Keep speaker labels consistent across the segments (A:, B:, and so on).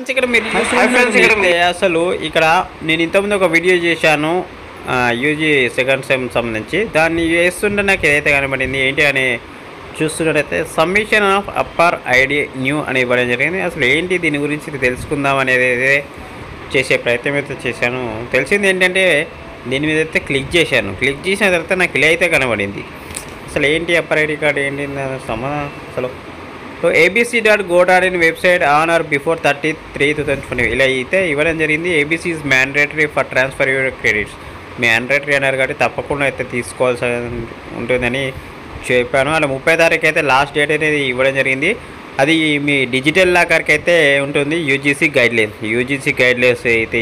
A: ఇక్కడ మీరు చూస్తే అసలు ఇక్కడ నేను ఇంతకుముందు ఒక వీడియో చేశాను యూజీ సెకండ్ సెమ్ సంబంధించి. దాన్ని చేస్తుంటే నాకు ఏదైతే కనబడింది ఏంటి అని చూస్తున్నట్టయితే submission of upper ID new అని ఇవ్వడం జరిగింది. అసలు ఏంటి దీని గురించి తెలుసుకుందాం అనేది చేసే ప్రయత్నం అయితే చేశాను. తెలిసింది ఏంటంటే దీని మీద అయితే క్లిక్ చేశాను. క్లిక్ చేసిన తర్వాత నాకు ఇలా అయితే కనబడింది. అసలు ఏంటి అప్పర్ ఐడి కార్డ్ ఏంటి అసలు so abc.go.in website on are before 30/3/2020 ఇలా అయితే ఇవ్వడం జరిగింది. ABC is mandatory for transfer your credits. Mandatory అన్నారు కాబట్టి తప్పకుండా అయితే తీసుకోవాల్సి ఉంటుందని చెప్పాను. అలా 30 తారీఖు అయితే లాస్ట్ డేట్ అనేది ఇవ్వడం జరిగింది. అది మీ డిజిటల్ లాకర్కి అయితే ఉంటుంది. యూజీసీ గైడ్లైన్స్ అయితే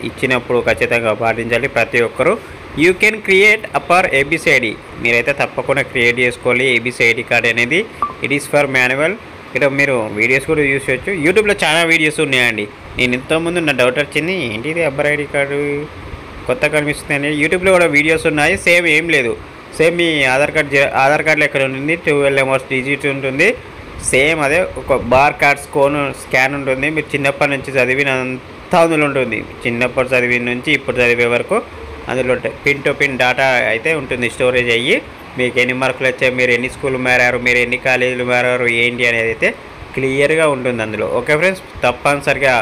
A: ఇచ్చినప్పుడు ఖచ్చితంగా పాటించాలి ప్రతి ఒక్కరూ. You can create upper ABC ID. మీరైతే తప్పకుండా క్రియేట్ చేసుకోవాలి ఏబీసీ ఐడి కార్డ్ అనేది. It is for manual. ఇక్కడ మీరు వీడియోస్ కూడా యూస్ చేయొచ్చు. యూట్యూబ్లో చాలా వీడియోస్ ఉన్నాయండి. నేను ఇంతకుముందు నా డౌట్ వచ్చింది ఏంటిది అప్పర్ ఐడి కార్డు కొత్త కనిపిస్తుంది అని. యూట్యూబ్లో కూడా వీడియోస్ ఉన్నాయి. సేమ్ ఏం లేదు, సేమ్ మీ ఆధార్ కార్డులో ఎక్కడ ఉంటుంది 12 నెంబర్స్ డిజిట్ ఉంటుంది. సేమ్ అదే ఒక బార్ కార్డ్ స్కాన్ ఉంటుంది. మీరు చిన్నప్పటి నుంచి చదివినంత అందులో ఉంటుంది. చిన్నప్పటి చదివిన నుంచి ఇప్పుడు చదివే వరకు అందులో పిన్ టు పిన్ డేటా అయితే ఉంటుంది స్టోరేజ్ అయ్యి. మీకు ఎన్ని మార్కులు వచ్చాయి, మీరు ఎన్ని స్కూళ్ళు మారారు, మీరు ఎన్ని కాలేజీలు మారారు ఏంటి అనేది అయితే క్లియర్గా ఉంటుంది అందులో. ఓకే ఫ్రెండ్స్, తప్పనిసరిగా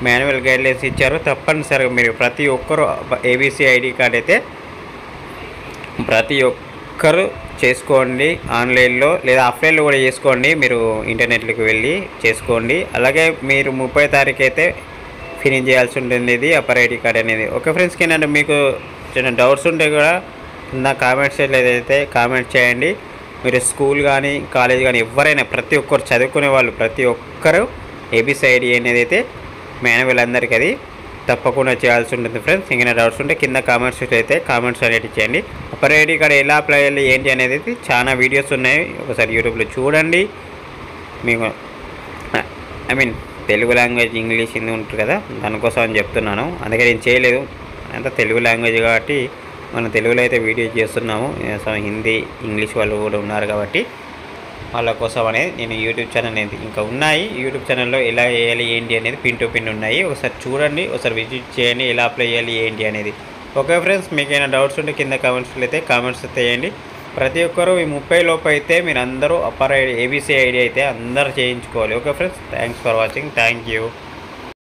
A: మాన్యువల్ గైడ్లైన్స్ ఇచ్చారు. తప్పనిసరిగా మీరు ప్రతి ఒక్కరు ఏబీసీ ఐడి కార్డ్ అయితే ప్రతి ఒక్కరు చేసుకోండి. ఆన్లైన్లో లేదా ఆఫ్లైన్లో కూడా చేసుకోండి. మీరు ఇంటర్నెట్లోకి వెళ్ళి చేసుకోండి. అలాగే మీరు 30 తారీఖు అయితే ఫినిష్ చేయాల్సి ఉంటుంది ఇది అప్పర్ ఐడి కార్డ్ అనేది. ఓకే ఫ్రెండ్స్కి ఏంటంటే మీకు చిన్న డౌట్స్ ఉంటే కూడా నా కామెంట్స్ ఏదైతే కామెంట్ చేయండి. మీరు స్కూల్ కానీ కాలేజ్ కానీ ఎవరైనా ప్రతి ఒక్కరు చదువుకునే వాళ్ళు ప్రతి ఒక్కరు ఏబీసీ ఐడి అనేది అయితే మాన్యువల్ అందరికీ అది తప్పకుండా చేయాల్సి ఉంటుంది ఫ్రెండ్స్. ఇంకా డౌట్స్ ఉంటే కింద కామెంట్స్ అయితే కామెంట్స్ అనేది చేయండి. అప్పర్ ఐడి కార్డ్ ఎలా అప్లై చేయాలి ఏంటి అనేది చాలా వీడియోస్ ఉన్నాయి. ఒకసారి యూట్యూబ్లో చూడండి. మీకు తెలుగు లాంగ్వేజ్ ఇంగ్లీష్ హిందీ ఉంటుంది కదా, దానికోసం అని చెప్తున్నాను. అందుకే నేను చేయలేదు, అంతా తెలుగు లాంగ్వేజ్ కాబట్టి మనం తెలుగులో అయితే వీడియో చేస్తున్నాము. సో హిందీ ఇంగ్లీష్ వాళ్ళు కూడా ఉన్నారు కాబట్టి వాళ్ళ కోసం అనేది నేను యూట్యూబ్ ఛానల్ అనేది ఇంకా ఉన్నాయి. యూట్యూబ్ ఛానల్లో ఎలా వేయాలి ఏంటి అనేది పిన్ టు పిన్ ఉన్నాయి. ఒకసారి చూడండి, ఒకసారి విజిట్ చేయండి ఎలా అప్లై చేయాలి ఏంటి అనేది. ఓకే ఫ్రెండ్స్, మీకు ఏమైనా డౌట్స్ ఉంటే కింద కామెంట్స్లో అయితే కామెంట్స్ చేయండి. ప్రతి ఒక్కరు ఈ 30 లోపు అయితే మీరు అందరూ అప్పర్ ఐడి ఏబీసీ ఐడి అయితే అందరూ చేయించుకోవాలి. Okay friends, thanks for watching. Thank you.